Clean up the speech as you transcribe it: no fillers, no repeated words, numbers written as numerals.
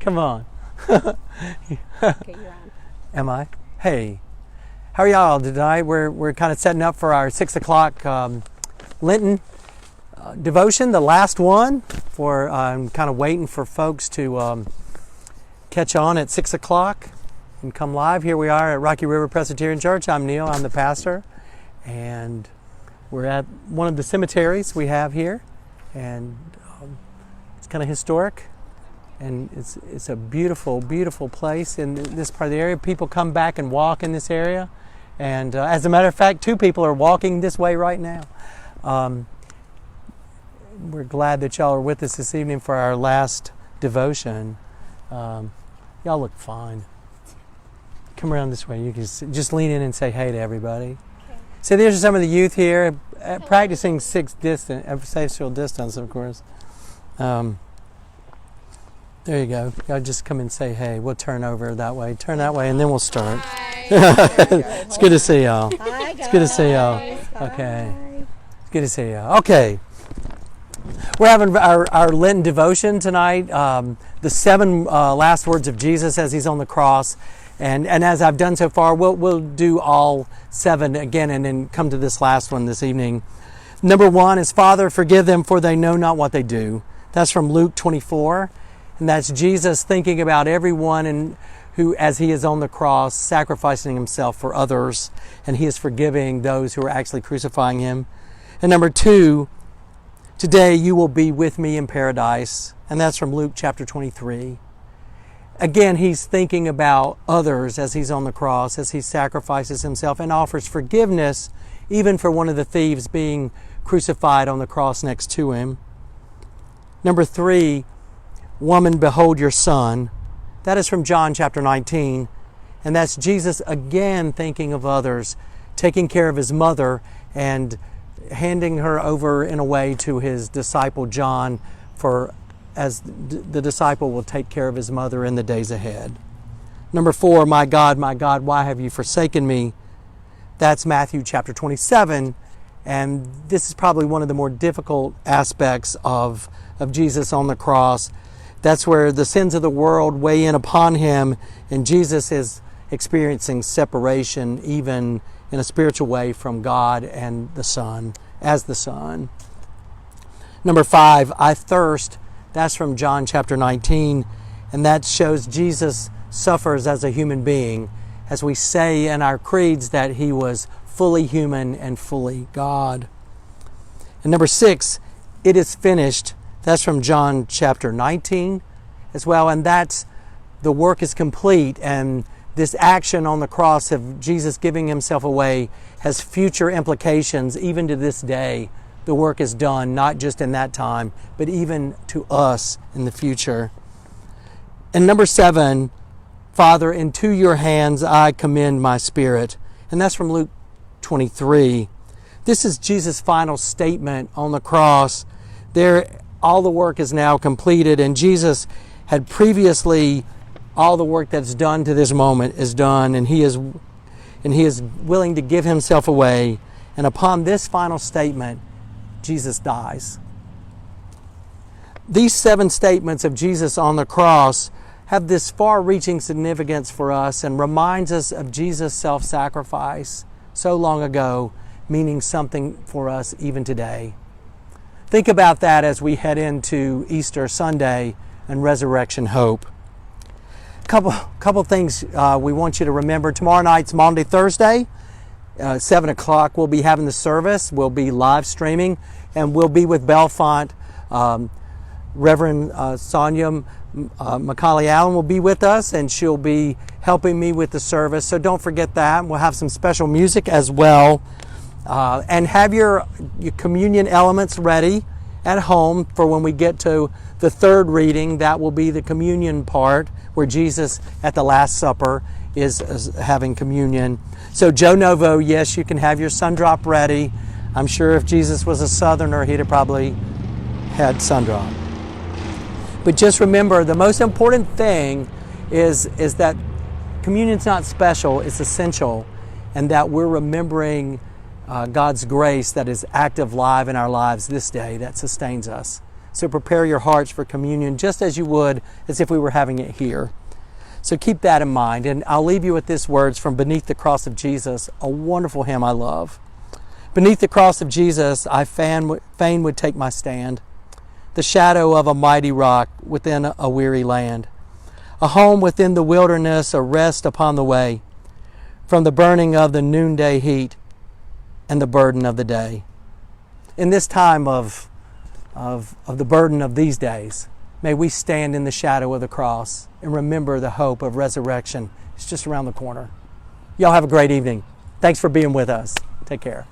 Come on. Okay, you're on. Am I? Hey, how are y'all tonight? We're kind of setting up for our 6 o'clock Lenten devotion, the last one. I'm kind of waiting for folks to catch on at 6 o'clock and come live. Here we are at Rocky River Presbyterian Church. I'm Neil. I'm the pastor, and we're at one of the cemeteries we have here, and it's kind of historic. And it's a beautiful, beautiful place in this part of the area. People come back and walk in this area. And as a matter of fact, 2 people are walking this way right now. We're glad that y'all are with us this evening for our last devotion. Y'all look fine. Come around this way. You can just lean in and say hey to everybody. Okay. So these are some of the youth here practicing social distance, of course. There you go. Y'all just come and say hey. We'll turn over that way. Turn that way, and then we'll start. It's good to see y'all. Hi, guys. It's good to see y'all. Okay. It's good to see y'all. Okay. We're having our Lenten devotion tonight. The 7 last words of Jesus as he's on the cross. And as I've done so far, we'll do all 7 again and then come to this last one this evening. Number 1 is, Father, forgive them, for they know not what they do. That's from Luke 24. And that's Jesus thinking about everyone who, as he is on the cross, sacrificing himself for others, and he is forgiving those who are actually crucifying him. And number 2, today you will be with me in paradise. And that's from Luke chapter 23. Again, he's thinking about others as he's on the cross, as he sacrifices himself and offers forgiveness, even for one of the thieves being crucified on the cross next to him. Number 3, woman, behold your son. That is from John chapter 19. And that's Jesus again thinking of others, taking care of his mother and handing her over in a way to his disciple John, as the disciple will take care of his mother in the days ahead. Number 4, my God, why have you forsaken me? That's Matthew chapter 27. And this is probably one of the more difficult aspects of Jesus on the cross. That's where the sins of the world weigh in upon him, and Jesus is experiencing separation, even in a spiritual way, from God and the Son, as the Son. Number 5, I thirst. That's from John chapter 19, and that shows Jesus suffers as a human being, as we say in our creeds that he was fully human and fully God. And number 6, it is finished. That's from John chapter 19 as well. And that's, the work is complete. And this action on the cross of Jesus giving himself away has future implications even to this day. The work is done, not just in that time, but even to us in the future. And number 7, Father, into your hands I commend my spirit. And that's from Luke 23. This is Jesus' final statement on the cross. All the work is now completed, and Jesus had previously, all the work that's done to this moment is done, and he is willing to give himself away. And upon this final statement, Jesus dies. These 7 statements of Jesus on the cross have this far-reaching significance for us and reminds us of Jesus' self-sacrifice so long ago, meaning something for us even today. Think about that as we head into Easter Sunday and Resurrection Hope. Couple things we want you to remember. Tomorrow night's Maundy Thursday, 7 o'clock. We'll be having the service. We'll be live streaming, and we'll be with Bellefonte. Reverend Sonia Macaulay Allen will be with us, and she'll be helping me with the service. So don't forget that. We'll have some special music as well. And have your communion elements ready at home for when we get to the 3rd reading. That will be the communion part where Jesus at the Last Supper is having communion. So Joe Novo, yes, you can have your sundrop ready. I'm sure if Jesus was a Southerner, he'd have probably had sundrop. But just remember, the most important thing is that communion's not special, it's essential, and that we're remembering God's grace that is active, live in our lives this day that sustains us. So prepare your hearts for communion just as you would as if we were having it here. So keep that in mind. And I'll leave you with this words from Beneath the Cross of Jesus, a wonderful hymn I love. Beneath the cross of Jesus, I fain would take my stand, the shadow of a mighty rock within a weary land, a home within the wilderness, a rest upon the way, from the burning of the noonday heat and the burden of the day. In this time of the burden of these days, may we stand in the shadow of the cross and remember the hope of resurrection. It's just around the corner. Y'all have a great evening. Thanks for being with us. Take care.